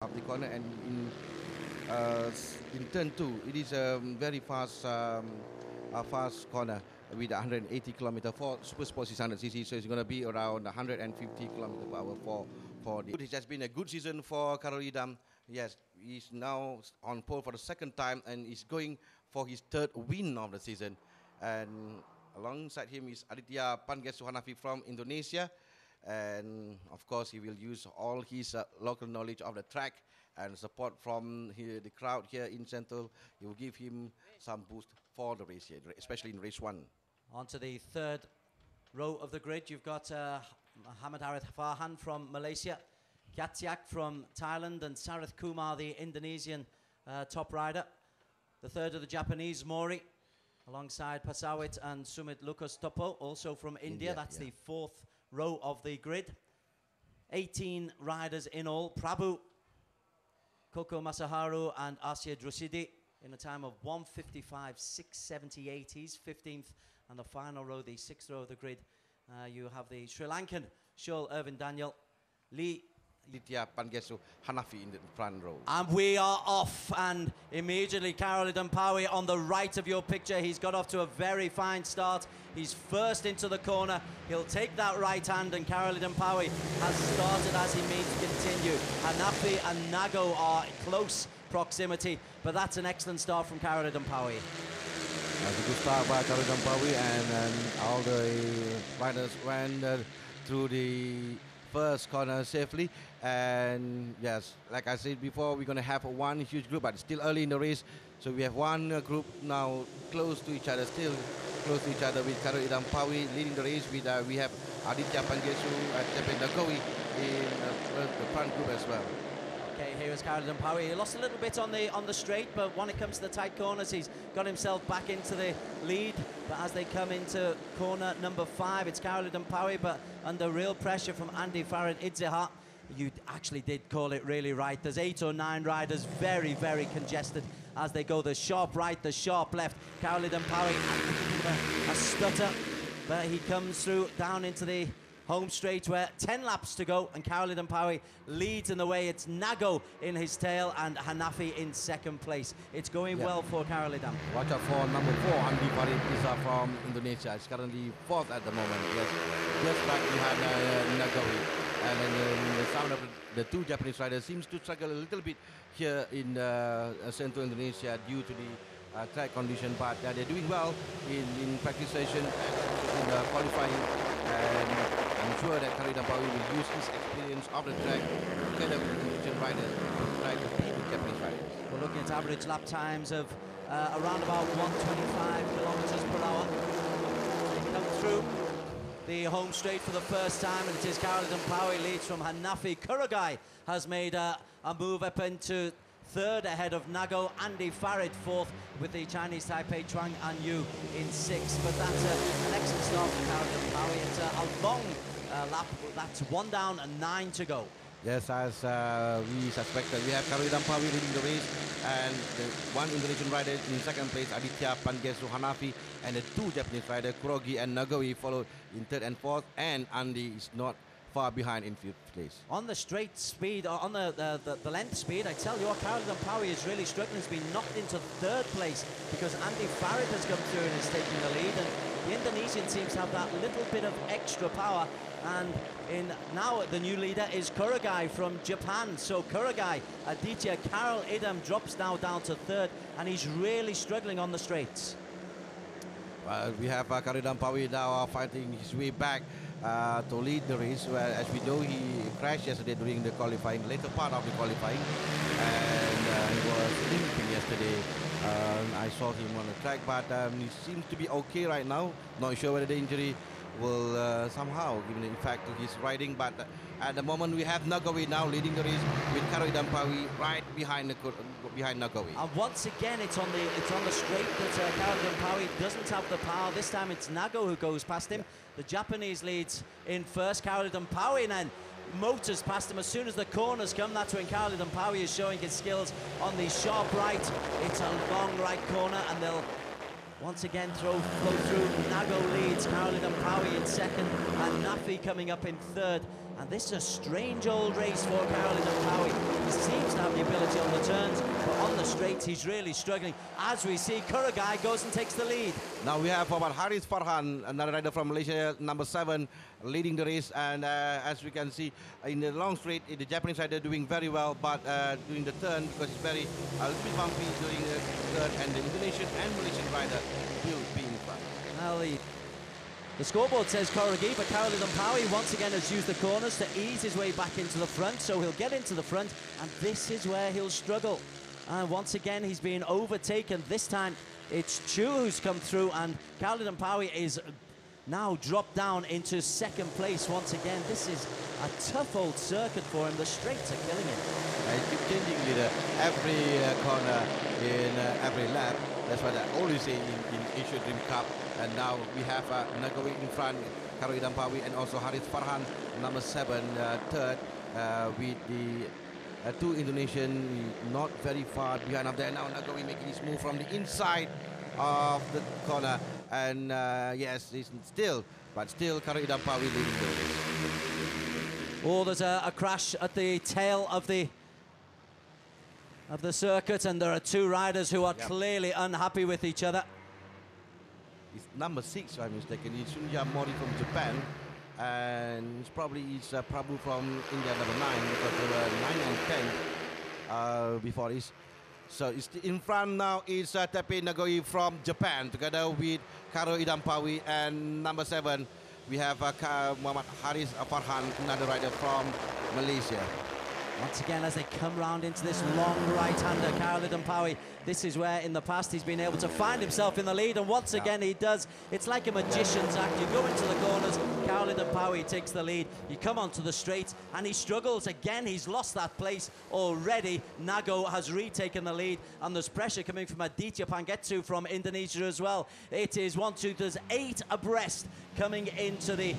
of the corner, and in turn 2, it is a very fast corner with 180 km for Super Sport 600cc, so it's going to be around 150 km per hour for the. It has been a good season for Carol Idam. Yes, he's now on pole for the second time and is going for his third win of the season. And alongside him is Aditya Pangesu Hanafi from Indonesia. And of course, he will use all his local knowledge of the track and support from the crowd here in Sentul. He will give him some boost for the race here, especially in race 1. On to the third row of the grid, you've got Muhammad Harith Farhan from Malaysia, Kiatiak from Thailand, and Sarath Kumar, the Indonesian top rider. The third of the Japanese, Mori, alongside Pasawit and Sumit Lukas Topo, also from India. That's the fourth row of the grid. 18 riders in all. Prabhu, Koko Masaharu and Asya Drusidi in a time of 1:55.678. He's 15th. And the final row, the sixth row of the grid, you have the Sri Lankan Shul Irvin Daniel, Lee Aditya Pangesu Hanafi in the front row. And we are off, and immediately Carol Idampawi on the right of your picture. He's got off to a very fine start. He's first into the corner. He'll take that right hand, and Carol Idampawi has started as he means to continue. Hanafi and Nago are close proximity, but that's an excellent start from Carol Idampawi. That's a good start by Carol Idampawi, and all the riders went through the first corner safely. And yes, like I said before, we're going to have one huge group, but it's still early in the race. So we have one group now close to each other, still close to each other, with Carol Idampawi leading the race. With we have Aditya Pangesu and Tepe Nagowi in the front group as well. Okay, here is Carol Idampawi. He lost a little bit on the straight, but when it comes to the tight corners, he's got himself back into the lead. But as they come into corner number 5, it's Carol Idampawi, but under real pressure from Andy Farid Idzeha. You actually did call it really right. There's 8 or 9 riders, very, very congested as they go the sharp right, the sharp left. Carol Idampawi, a stutter, but he comes through down into the home straight where 10 laps to go, and Carol Idampawi leads in the way. It's Nago in his tail and Hanafi in second place. It's going well for Carol Idam. Watch out for number 4, Andy Farid Idzeha from Indonesia. It's currently 4th at the moment. Yes, just right behind Nagowi. And then the sound of the 2 Japanese riders seems to struggle a little bit here in Central Indonesia due to the track condition, but they're doing well in practice session and in qualifying. And I'm sure that Carol Idampawi will use his experience of the track together with the Indonesian riders to try to beat the Japanese riders. We're looking at average lap times of around about 125 kilometers per hour. They come through the home straight for the first time, and it is Carol Idampawi leads from Hanafi. Kurugai has made a move up into third ahead of Nago. Andy Farid 4th with the Chinese Taipei Chuang and Yu in 6th. But that's an excellent start for Carol Idampawi. It's a long lap. That's 1 down and 9 to go. Yes, as we suspected, we have Carol Idampawi leading the race, and the 1 Indonesian rider in second place, Aditya Pangesu Hanafi, and the 2 Japanese riders, Kurogi and Nagowi, followed in 3rd and 4th, and Andy is not far behind in 5th place. On the straight speed, on the length speed, I tell you what, Carol Idampawi is really struggling. He's been knocked into 3rd place because Andy Farid has come through and is taking the lead, and the Indonesian seems to have that little bit of extra power. And now the new leader is Kurugai from Japan. So Kurugai, Aditya, Carol Idam drops now down to 3rd, and he's really struggling on the straights. Well, we have Carol Idampawi now fighting his way back to lead the race. Well, as we know, he crashed yesterday during the qualifying, later part of the qualifying, and he was limping yesterday. I saw him on the track, but he seems to be okay right now. Not sure whether the injury will somehow give an impact to his riding, but at the moment we have Nagowi now leading the race with Carol Idampawi right behind Nagowi. And once again, it's on the straight that Carol Idampawi doesn't have the power. This time it's Nago who goes past him. The Japanese leads in first, Carol Idampawi, and then motors past him as soon as the corners come. That's when Carol Idampawi is showing his skills on the sharp right. It's a long right corner, and they'll once again flow through. Nago leads, Carol Idampawi in second, and Nafi coming up in 3rd. And this is a strange old race for Karolidon Pawi. He seems to have the ability on the turns, but on the straights he's really struggling. As we see, Kurogai goes and takes the lead. Now we have about Haris Farhan, another rider from Malaysia, number 7, leading the race. And as we can see, in the long straight, the Japanese rider doing very well, but during the turn, because it's very a little bit bumpy during the turn, and the Indonesian and Malaysian rider will be in front. Well, the scoreboard says Kurogai, but Karolidon Pawi once again has used the corners to ease his way back into the front, so he'll get into the front, and this is where he'll struggle. And once again, he's being overtaken. This time, it's Chu who's come through, and Karolidon Pawi is now dropped down into second place once again. This is a tough old circuit for him. The straights are killing him. He keeps changing leader every corner in every lap. That's what I always say in Asia Dream Cup. And now we have Nagawi in front, Karolidon Pawi, and also Haris Farhan, number 7, third, with the 2 Indonesian not very far behind of there. Now Nagawi making his move from the inside of the corner, and yes, it's still Karolidon Pawi leading the race. Oh, there's a crash at the tail of the circuit, and there are 2 riders who are clearly unhappy with each other. It's number 6, if I'm mistaken. It's Sunja Mori from Japan, and it's probably Prabhu from India, number 9, because there were 9 and 10 before this. So it's in front now is Tepe Nagoi from Japan, together with Karolidon Pawi, and number 7 we have Muhammad Haris Farhan, another rider from Malaysia. Once again, as they come round into this long right-hander, Karolidon Pawi, this is where in the past he's been able to find himself in the lead, and once again he does. It's like a magician's act. You go into the corners, Karolidon Pawi takes the lead. You come onto the straight, and he struggles again. He's lost that place already. Nago has retaken the lead, and there's pressure coming from Aditya Pangettu from Indonesia as well. It is 1, 2, there's 8 abreast coming into the,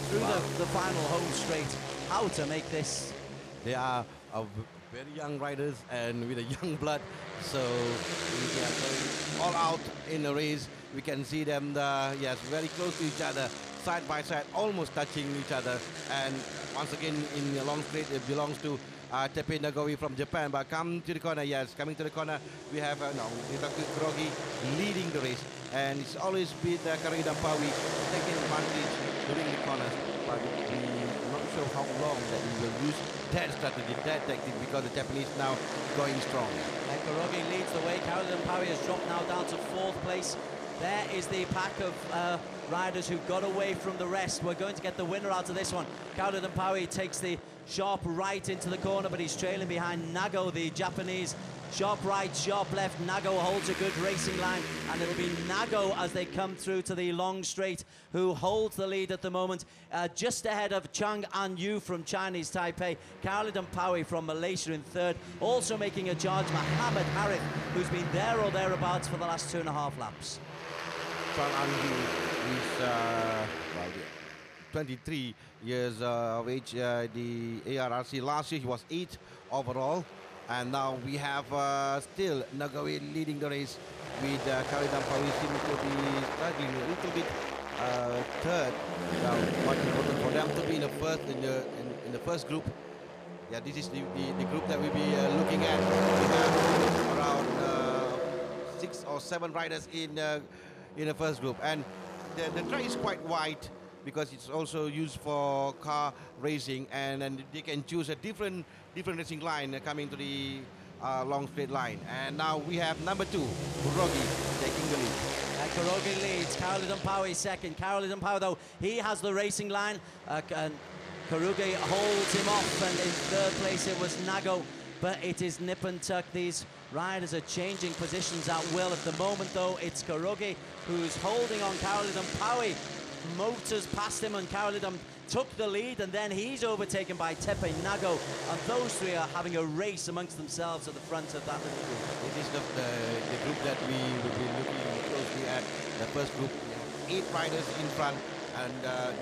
through the final home straight. How to make this? They are very young riders and with a young blood, so they are going all out in the race. We can see them, very close to each other, side by side, almost touching each other. And once again, in the long straight, it belongs to Tepe Nagawi from Japan. But come to the corner, coming to the corner, we have Kurogai leading the race, and it's always been Karolidon Pawi taking advantage during the corners. But we're not sure how long that we will use that strategy, that tactic, because the Japanese now going strong. And Kurogai leads the way. Karolidon Pawi has dropped now down to 4th place. There is the pack of riders who got away from the rest. We're going to get the winner out of this one. Karolidon Pawi takes the sharp right into the corner, but he's trailing behind Nago, the Japanese. Sharp right, sharp left. Nago holds a good racing line, and it'll be Nago as they come through to the long straight who holds the lead at the moment, just ahead of Chang An Yu from Chinese Taipei. Karolidon Pawi from Malaysia in 3rd. Also making a charge, Mohammed Harith, who's been there or thereabouts for the last 2.5 laps. Chang An Yu is 23 years of age. The ARRC last year he was 8th overall. And now we have still Nagawi leading the race, with Karolidon Pawi seems to be struggling a little bit 3rd. Now, what's important for them to be in the first in the first group. Yeah, this is the group that we'll be looking at. We have around 6 or 7 riders in the first group, and the track is quite wide, because it's also used for car racing, and they can choose a different racing line coming to the long straight line. And now we have number 2, Kurogai, taking the lead. Kurogai leads, Karolidon Pawi 2nd. Karolidon Pawi, though, he has the racing line, and Kurogai holds him off, and in 3rd place it was Nago, but it is nip and tuck. These riders are changing positions at will. At the moment, though, it's Kurogai who's holding on. Karolidon Pawi motors past him, and Karolidon took the lead, and then he's overtaken by Tepe Nago, and those 3 are having a race amongst themselves at the front of that little group. It is the group that we will be looking closely at. The first group, 8 riders in front, and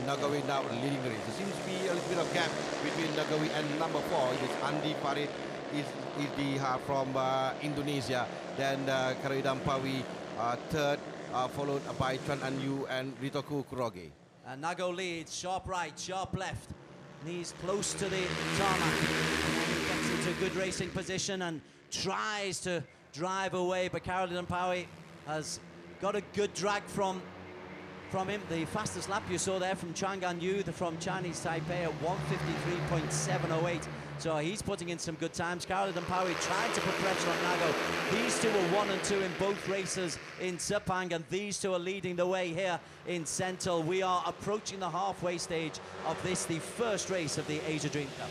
Nagawi now leading the race. There seems to be a little bit of gap between Nagawi and number 4. It is Andi Farid is the from Indonesia. Then Karolidon Pawi 3rd, followed by Chuan An Yu and Ritoku Kurogai. And Nago leads, sharp right, sharp left. knees close to the tarmac. He gets into good racing position and tries to drive away, but Caroline Powie has got a good drag from him. The fastest lap you saw there from Chang'an Yu, from Chinese Taipei, at 1:53.708. So he's putting in some good times. Caroline Powie trying to put pressure on Nago. These two are 1 and 2 in both races in Sepang, and these two are leading the way here in Sentul. We are approaching the halfway stage of this, the first race of the Asia Dream Cup.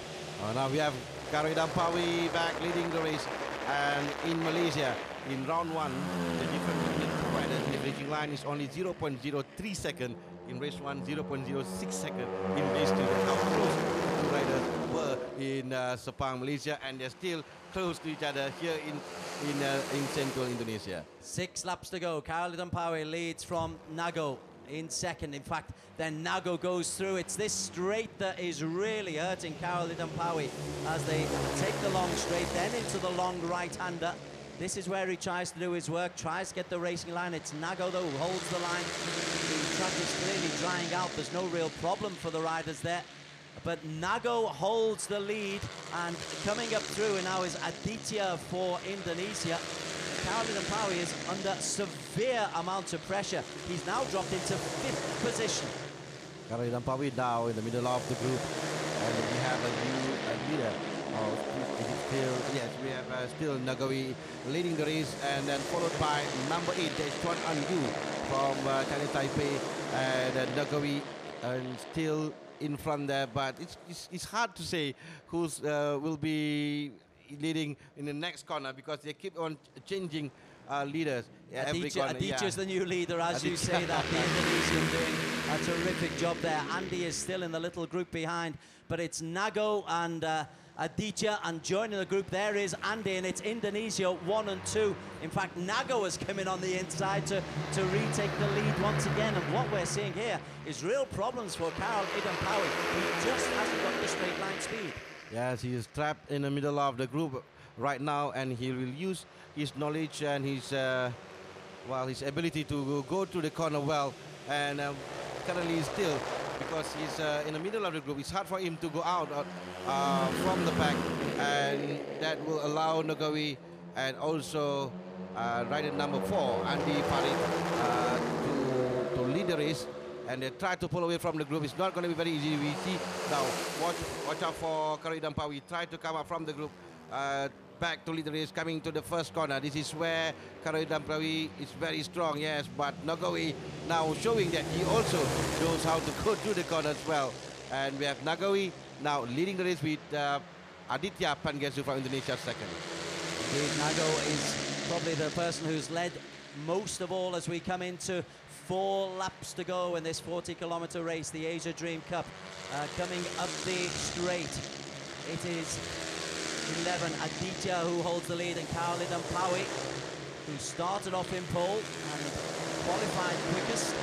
Now we have Caroline Powie back leading the race, and in Malaysia, in round 1, the difference between the riders in the finishing line is only 0.03 second. In race 1, 0.06 second in race 2. How close the riders were in Sepang, Malaysia, and they're still close to each other here in Sentul, Indonesia. 6 laps to go. Caroline Powie leads from Nago in second. In fact, then Nago goes through. It's this straight that is really hurting Caroline Powie as they take the long straight, then into the long right-hander. This is where he tries to do his work, tries to get the racing line. It's Nago, though, who holds the line. The track is clearly drying out. There's no real problem for the riders there. But Nago holds the lead, and coming up through now is Aditya for Indonesia. Caroline Powie is under severe amounts of pressure. He's now dropped into 5th position. Caroline Powie now in the middle of the group, and we have a new leader. Yes, we have still Nagawi leading the race, and then followed by number 8, that's Chuan An Yu from China Taipei, and Nagawi still in front there. But it's hard to say who's will be leading in the next corner, because they keep on changing leaders. Aditya's the new leader, as you say that. The Indonesian doing a terrific job there. Andy is still in the little group behind, but it's Nago and Aditya, and joining the group there is Andy, and it's Indonesia 1 and 2. In fact, Nago has come in on the inside to retake the lead once again, and what we're seeing here is real problems for Caroline Powie. He just hasn't got the straight line speed. Yes, he is trapped in the middle of the group right now, and he will use his knowledge and his his ability to go to the corner well, and currently still, because he's in the middle of the group, it's hard for him to go out from the pack, and that will allow Nagawi and also rider number 4, Andy Farid, to lead the race. And they try to pull away from the group. It's not going to be very easy. We see now, watch out for Caroline Powie. Try to come up from the group, back to lead the race, coming to the first corner. This is where Caroline Powie is very strong, yes, but Nagawi now showing that he also knows how to go through the corner as well. And we have Nagawi now leading the race with Aditya Pangesu from Indonesia second. Indeed, Nago is probably the person who's led most of all as we come into 4 laps to go in this 40-kilometer race, the Asia Dream Cup, coming up the straight. It is 11, Aditya, who holds the lead, and Caroline Powie, who started off in pole and qualified quickest.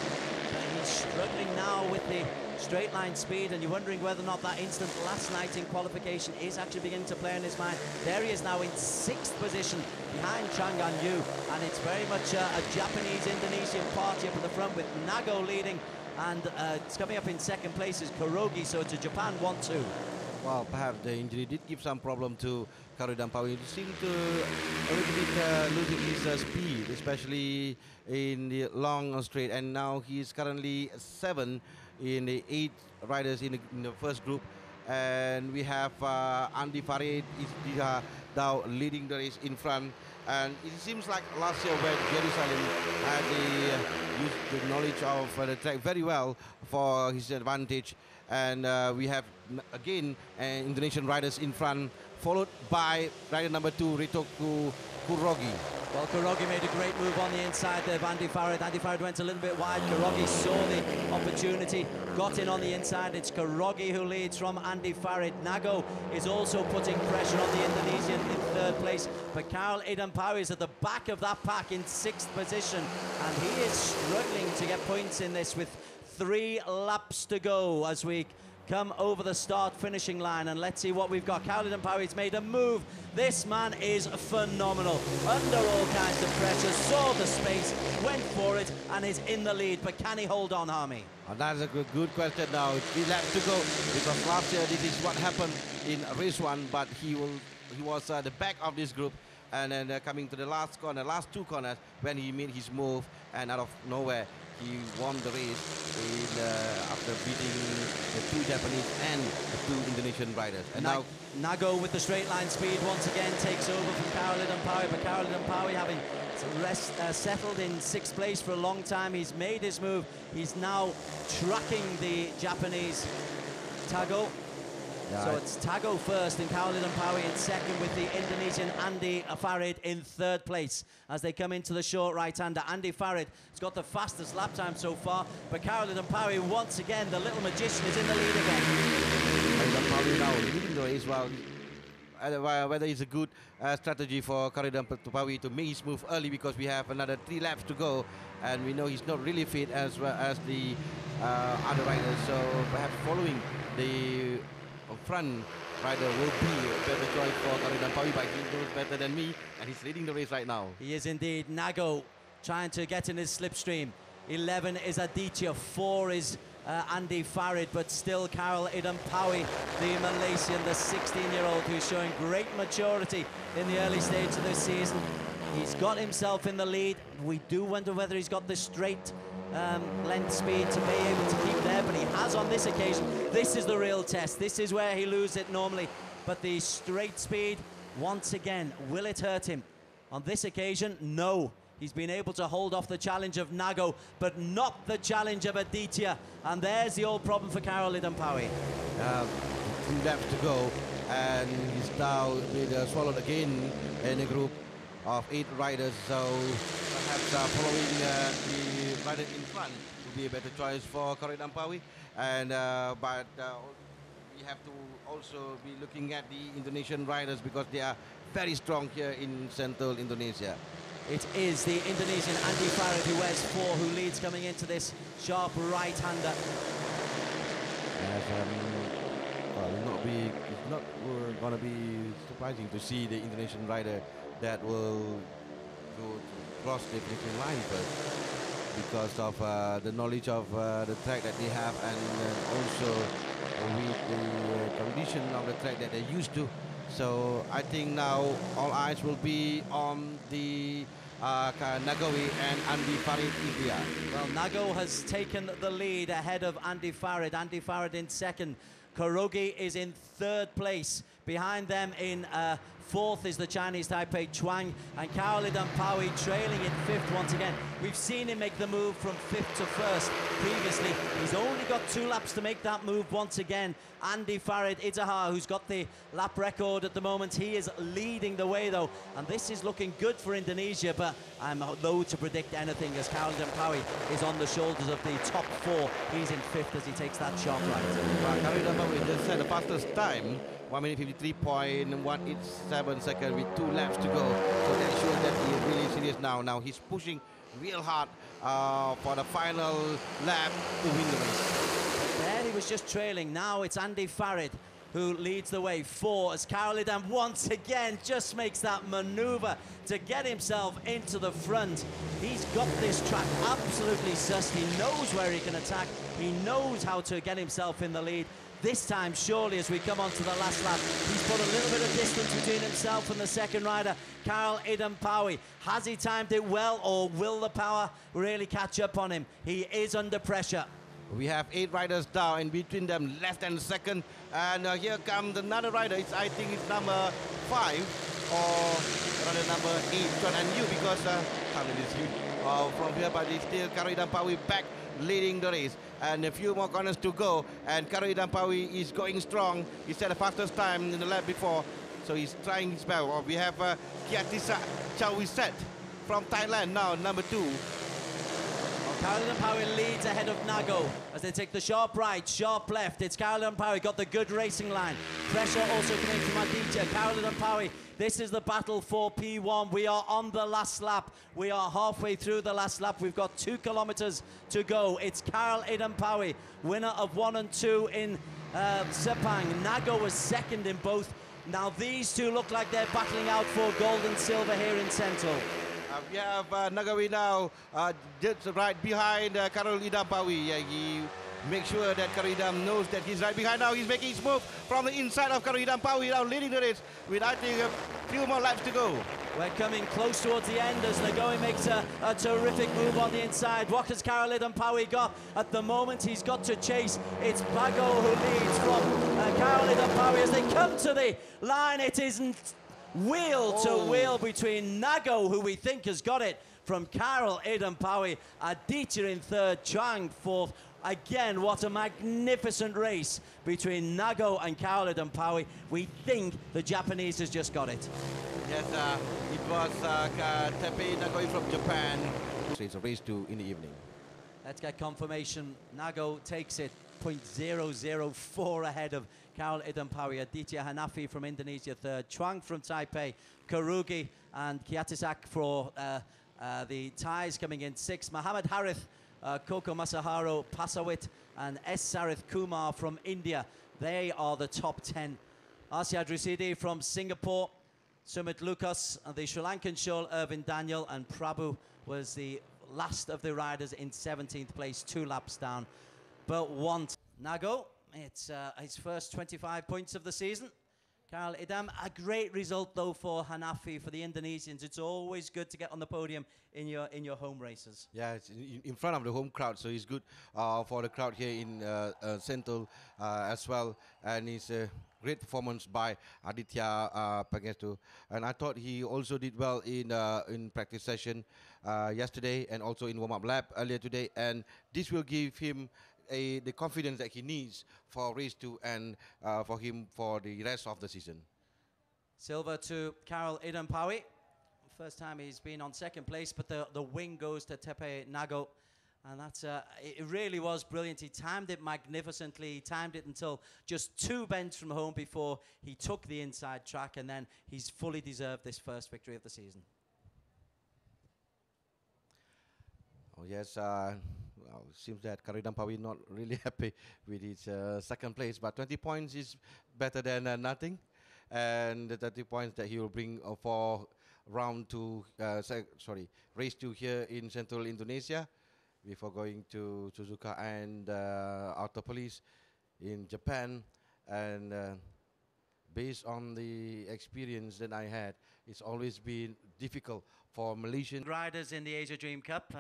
But he's struggling now with the straight line speed, and you're wondering whether or not that incident last night in qualification is actually beginning to play on his mind. There he is now in 6th position behind Chang'an Yu, and it's very much a Japanese-Indonesian party up at the front, with Nago leading, and it's coming up in 2nd place is Kurogi, so it's a Japan 1-2. Well, perhaps the injury did give some problem to Caroline Powie. He seemed to a little bit losing his speed, especially in the long straight, and now he's currently 7 in the 8 riders in the first group, and we have Andy Farid is now leading the race in front. And it seems like last year where Jerusalem had used the knowledge of the track very well for his advantage, and we have again Indonesian riders in front, followed by rider number 2, Ritoku Kurogi. Well, Kurogi made a great move on the inside there of Andy Farid. Andy Farid went a little bit wide. Kurogi saw the opportunity, got in on the inside. It's Kurogi who leads from Andy Farid. Nago is also putting pressure on the Indonesian in 3rd place. But Caroline Powie is at the back of that pack in 6th position, and he is struggling to get points in this with 3 laps to go as we come over the start finishing line, and let's see what we've got. Caroline Powy's made a move. This man is phenomenal. Under all kinds of pressure, saw the space, went for it, and is in the lead. But can he hold on, Harmy? That's a good question now. 3 laps to go, because last year this is what happened in race 1, but he was the back of this group, and then coming to the last 2 corners, when he made his move, and out of nowhere he won the race after beating the 2 Japanese and the 2 Indonesian riders. And now Nago with the straight line speed once again takes over from Caroline Powy, but Caroline Powy having settled in 6th place for a long time. He's made his move. He's now tracking the Japanese Tago. Yeah, so it's Tago first and Caroline Powy in second, with the Indonesian Andy Farid in 3rd place as they come into the short right-hander. Andy Farid has got the fastest lap time so far, but Caroline Powy, once again, the little magician, is in the lead again. Caroline Powy now leading the race. Well, whether it's a good strategy for Caroline Powy to make his move early, because we have another 3 laps to go, and we know he's not really fit as well as the other riders, so perhaps following the front rider will be a better choice for Caroline Powy, but he knows better than me, and he's leading the race right now. He is indeed. Nago trying to get in his slipstream. 11 is Aditya, 4 is Andy Farid, but still Caroline Powy, the Malaysian, the 16-year-old, who's showing great maturity in the early stage of this season. He's got himself in the lead. We do wonder whether he's got the straight length speed to be able to keep there, but he has on this occasion. This is the real test. This is where he loses it normally, but the straight speed, once again, will it hurt him? On this occasion, no. He's been able to hold off the challenge of Nago, but not the challenge of Aditya. And there's the old problem for Caroline Powy. 2 laps to go, and he's now been swallowed again in a group of 8 riders. So perhaps following the rider in front will be a better choice for Caroline Powy. And but we have to also be looking at the Indonesian riders, because they are very strong here in Sentul, Indonesia. It is the Indonesian Andy Farid, who wears 4, who leads coming into this sharp right-hander. Yes, it's not going to be surprising to see the Indonesian rider that will go to cross the finishing line first, because of the knowledge of the track that they have, and also with the condition of the track that they're used to. So I think now all eyes will be on the Nagowi and Andy Farid India. Well, Nago has taken the lead ahead of Andy Farid. Andy Farid in second. Kurogi is in 3rd place. Behind them in 4th is the Chinese Taipei Chuang, and Caroline Powy trailing in 5th once again. We've seen him make the move from 5th to 1st previously. He's only got 2 laps to make that move once again. Andy Farid Itaha, who's got the lap record at the moment, he is leading the way though, and this is looking good for Indonesia, but I'm loath to predict anything as Caroline Powy is on the shoulders of the top 4. He's in 5th as he takes that sharp right. Caroline Powy just set the fastest time, 1 minute 53.187 seconds with 2 laps to go. So that shows that he is really serious now. Now he's pushing real hard for the final lap to win the race. There he was just trailing. Now it's Andy Farid who leads the way. 4 as Caroline once again just makes that maneuver to get himself into the front. He's got this track absolutely sussed. He knows where he can attack. He knows how to get himself in the lead. This time, surely, as we come on to the last lap, he's put a little bit of distance between himself and the second rider, Caroline Powy. Has he timed it well, or will the power really catch up on him? He is under pressure. We have 8 riders down, and between them, left and second. And here comes another rider. I think it's number 5 or rather number 8, John and you, because Caroline is huge from here, but it's still Caroline Powy back leading the race, and a few more corners to go, and Caroline Powy is going strong. He set the fastest time in the lap before, so he's trying his best. We have Kiatisa Chawiset from Thailand now, number 2. Carolyn Powie leads ahead of Nago as they take the sharp right, sharp left. It's Carolyn Powie, got the good racing line. Pressure also coming from Aditya. Carolyn Powie, this is the battle for P1. We are on the last lap. We are halfway through the last lap. We've got 2 kilometers to go. It's Carol Powie, winner of 1 and 2 in Sepang. Nago was second in both. Now these two look like they're battling out for gold and silver here in Sentul. We have Nagawi now just right behind Karol Idam Pawi. He makes sure that Karol Idam knows that he's right behind now. He's making his move from the inside of Karol Idam Pawi, now leading the race with, I think, a few more laps to go. We're coming close towards the end as Nagowi makes a terrific move on the inside. What has Karol Idam Pawi got at the moment? He's got to chase. It's Bago who leads from Karol Idam Pawi as they come to the line. It isn't wheel to wheel between Nago, who we think has got it, from Carol Idam Pawi. Aditya in third, Chang fourth. Again, what a magnificent race between Nago and Carol Idam Pawi. We think the Japanese has just got it. Yes, it was Tepe Nagowi from Japan. It's a race 2 in the evening. Let's get confirmation. Nago takes it 0.004 ahead of Carol Idam Pawi. Aditya Hanafi from Indonesia third. Chuang from Taipei. Karugi and Kiatisak for the Thais coming in sixth. Mohammed Harith, Koko Masaharo, Pasawit and S. Sarith Kumar from India. They are the top 10. Arsyad Rusidi from Singapore. Sumit Lucas, the Sri Lankan Shul, Irvin Daniel, and Prabhu was the last of the riders in 17th place, 2 laps down. But Nago, it's his first 25 points of the season. Carol Idam, a great result though for Hanafi, for the Indonesians. It's always good to get on the podium in your home races. Yeah, it's in front of the home crowd, so it's good for the crowd here in Sentul as well. And it's a great performance by Aditya Pangestu. And I thought he also did well in practice session yesterday and also in warm-up lap earlier today. And this will give him the confidence that he needs for race 2 and for him for the rest of the season. Silver to Carol Idam Pawi. First time he's been on second place, but the wing goes to Tepe Nago. And that's it really was brilliant. He timed it magnificently. He timed it until just 2 bends from home before he took the inside track, and then he's fully deserved this first victory of the season. Oh yes, well, it seems that Carol Idam Pawi not really happy with his second place, but 20 points is better than nothing. And the 30 points that he will bring for race 2 here in Central Indonesia, before going to Suzuka and Autopolis in Japan. And based on the experience that I had, it's always been difficult for Malaysian riders in the Asia Dream Cup.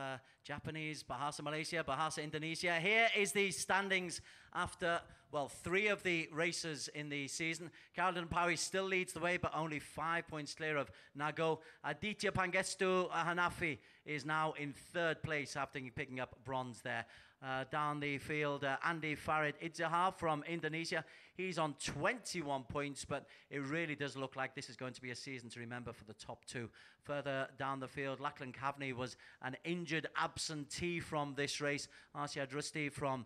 Japanese, Bahasa Malaysia, Bahasa Indonesia. Here is the standings after, well, 3 of the races in the season. Carol Idam Pawi still leads the way, but only 5 points clear of Nago. Aditya Pangestu Hanafi is now in 3rd place after picking up bronze there. Down the field, Andy Farid Idzahar from Indonesia. He's on 21 points, but it really does look like this is going to be a season to remember for the top 2. Further down the field, Lachlan Kavni was an injured absentee from this race. Arsyad Rusti from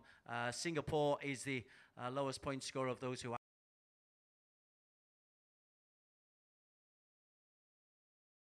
Singapore is the lowest point scorer of those who